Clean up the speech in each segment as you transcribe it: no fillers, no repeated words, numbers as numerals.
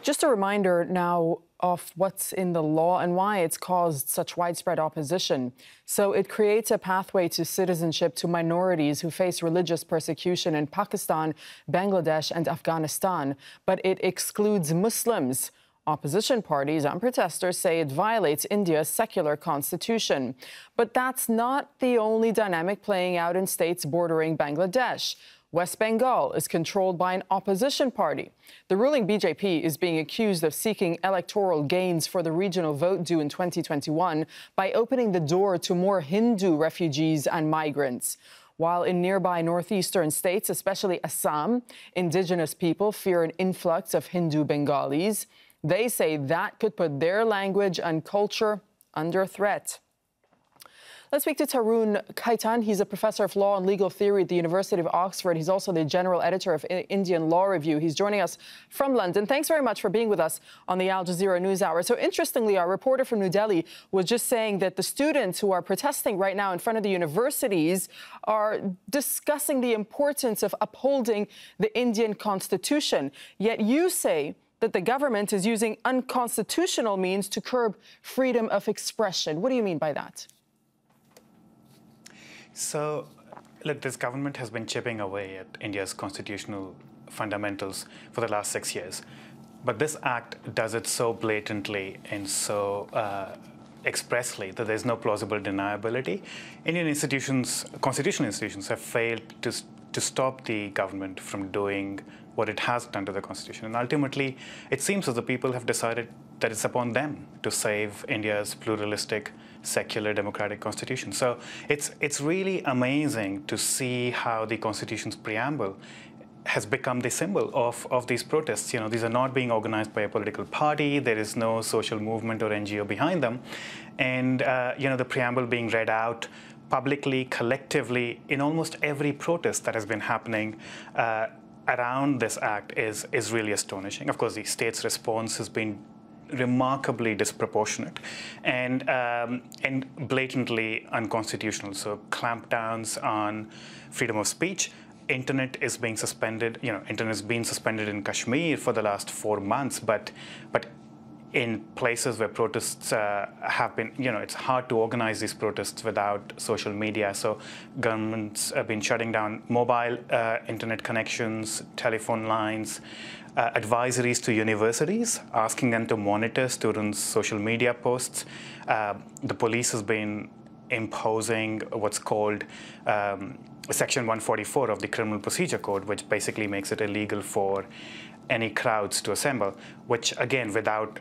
Just a reminder now of what's in the law and why it's caused such widespread opposition. So it creates a pathway to citizenship to minorities who face religious persecution in Pakistan, Bangladesh and Afghanistan, but it excludes Muslims. Opposition parties and protesters say it violates India's secular constitution. But that's not the only dynamic playing out in states bordering Bangladesh. West Bengal is controlled by an opposition party. The ruling BJP is being accused of seeking electoral gains for the regional vote due in 2021 by opening the door to more Hindu refugees and migrants. While in nearby northeastern states, especially Assam, indigenous people fear an influx of Hindu Bengalis. They say that could put their language and culture under threat. Let's speak to Tarun Khaitan. He's a professor of law and legal theory at the University of Oxford. He's also the general editor of Indian Law Review. He's joining us from London. Thanks very much for being with us on the Al Jazeera News Hour. So interestingly, our reporter from New Delhi was just saying that the students who are protesting right now in front of the universities are discussing the importance of upholding the Indian Constitution. Yet you say that the government is using unconstitutional means to curb freedom of expression. What do you mean by that? So, look, this government has been chipping away at India's constitutional fundamentals for the last 6 years. But this act does it so blatantly and so expressly that there's no plausible deniability. Indian institutions, constitutional institutions, have failed to stop the government from doing what it has done to the Constitution. And ultimately, it seems that the people have decided that it's upon them to save India's pluralistic, secular, democratic constitution. So it's really amazing to see how the Constitution's preamble has become the symbol of these protests. You know, these are not being organized by a political party. There is no social movement or NGO behind them. And, you know, the preamble being read out publicly, collectively, in almost every protest that has been happening around this act is really astonishing. Of course, the state's response has been remarkably disproportionate and blatantly unconstitutional. So clampdowns on freedom of speech. Internet is being suspended. You know, internet has been suspended in Kashmir for the last 4 months, but in places where protests have been, you know, it's hard to organize these protests without social media. So governments have been shutting down mobile internet connections, telephone lines, advisories to universities, asking them to monitor students' social media posts. The police has been imposing what's called Section 144 of the Criminal Procedure Code, which basically makes it illegal for any crowds to assemble, which again, without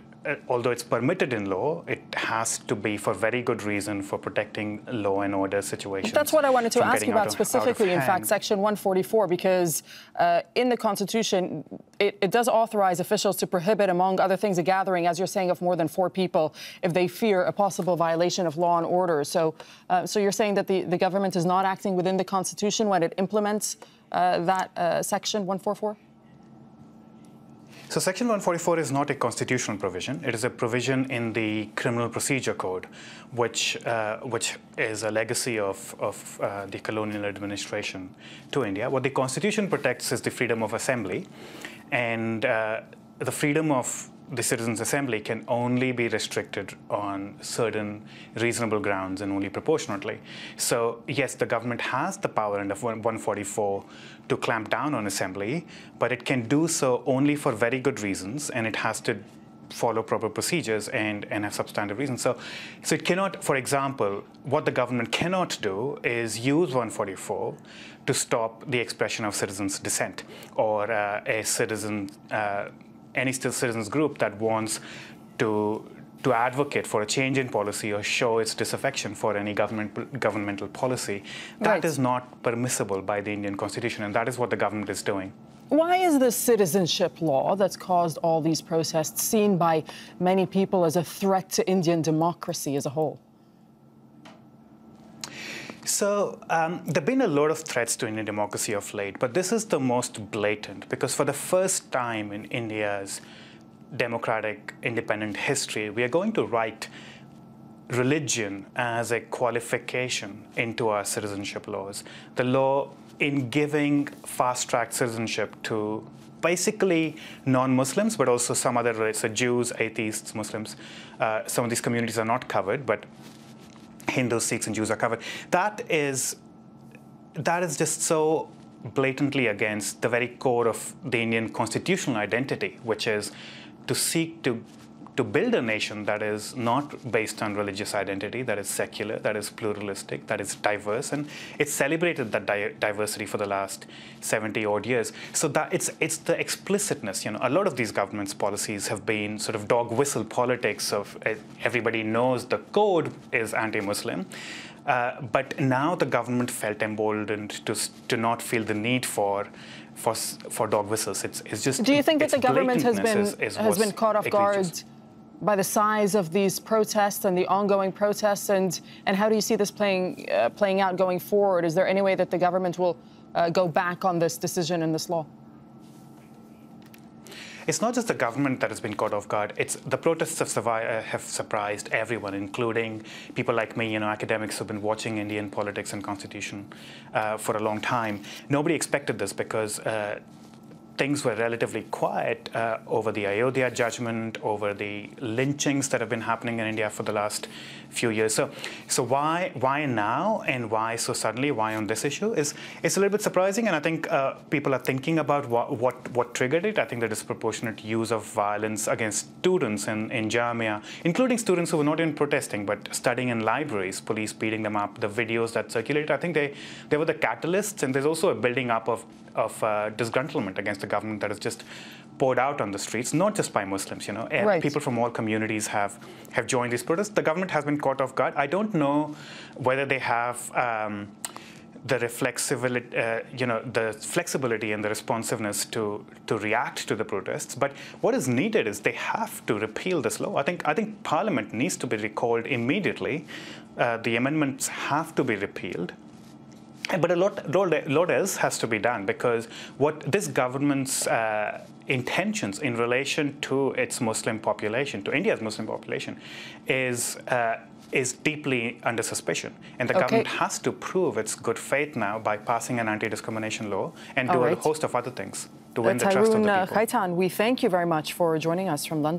although it's permitted in law, it has to be for very good reason for protecting law and order situations. That's what I wanted to ask you about specifically, in fact, Section 144, because in the Constitution, it does authorize officials to prohibit, among other things, a gathering, as you're saying, of more than 4 people if they fear a possible violation of law and order. So you're saying that the government is not acting within the Constitution when it implements that Section 144? So Section 144 is not a constitutional provision. It is a provision in the Criminal Procedure Code, which is a legacy of the colonial administration to India. What the Constitution protects is the freedom of assembly, and the freedom of the citizens' assembly can only be restricted on certain reasonable grounds and only proportionately. So yes, the government has the power under 144 to clamp down on assembly, but it can do so only for very good reasons, and it has to follow proper procedures and have substantive reasons. So it cannot, for example, what the government cannot do is use 144 to stop the expression of citizens' dissent or any citizens group that wants to advocate for a change in policy or show its disaffection for any governmental policy. That is not permissible by the Indian Constitution, and that is what the government is doing. Why is the citizenship law that's caused all these protests seen by many people as a threat to Indian democracy as a whole? So there have been a lot of threats to Indian democracy of late, but this is the most blatant, because for the first time in India's democratic, independent history, we are going to write religion as a qualification into our citizenship laws. The law, in giving fast-track citizenship to basically non-Muslims, but also some other races, so Jews, atheists, Muslims. Some of these communities are not covered, but Hindus, Sikhs, and Jews are covered. That is just so blatantly against the very core of the Indian constitutional identity, which is to seek to build a nation that is not based on religious identity, that is secular, that is pluralistic, that is diverse, and it's celebrated that diversity for the last 70-odd years. So that it's the explicitness. A lot of these government's policies have been sort of dog whistle politics of everybody knows the code is anti-Muslim. But now the government felt emboldened to not feel the need for dog whistles. It's just. Do you think that the government has been caught off guard by the size of these protests and the ongoing protests, and how do you see this playing out going forward? Is there any way that the government will go back on this decision and this law? It's not just the government that has been caught off guard. It's the protests have surprised everyone, including people like me, academics who've been watching Indian politics and constitution for a long time. Nobody expected this because things were relatively quiet over the Ayodhya judgment, over the lynchings that have been happening in India for the last few years. So why now, and why so suddenly? Why on this issue? It's a little bit surprising, and I think people are thinking about what triggered it. I think the disproportionate use of violence against students in Jamia, including students who were not even protesting but studying in libraries, police beating them up, the videos that circulated. I think they were the catalysts, and there's also a building up of disgruntlement against the government that is just poured out on the streets, not just by Muslims. Right. People from all communities have joined these protests. The government has been caught off guard. I don't know whether they have the flexibility and the responsiveness to react to the protests. But what is needed is they have to repeal this law. I think Parliament needs to be recalled immediately. The amendments have to be repealed. But a lot else has to be done, because what this government's intentions in relation to its Muslim population, to India's Muslim population, is deeply under suspicion. And the government has to prove its good faith now by passing an anti-discrimination law and do a host of other things to win the trust of the people. Tarun Khaitan, we thank you very much for joining us from London.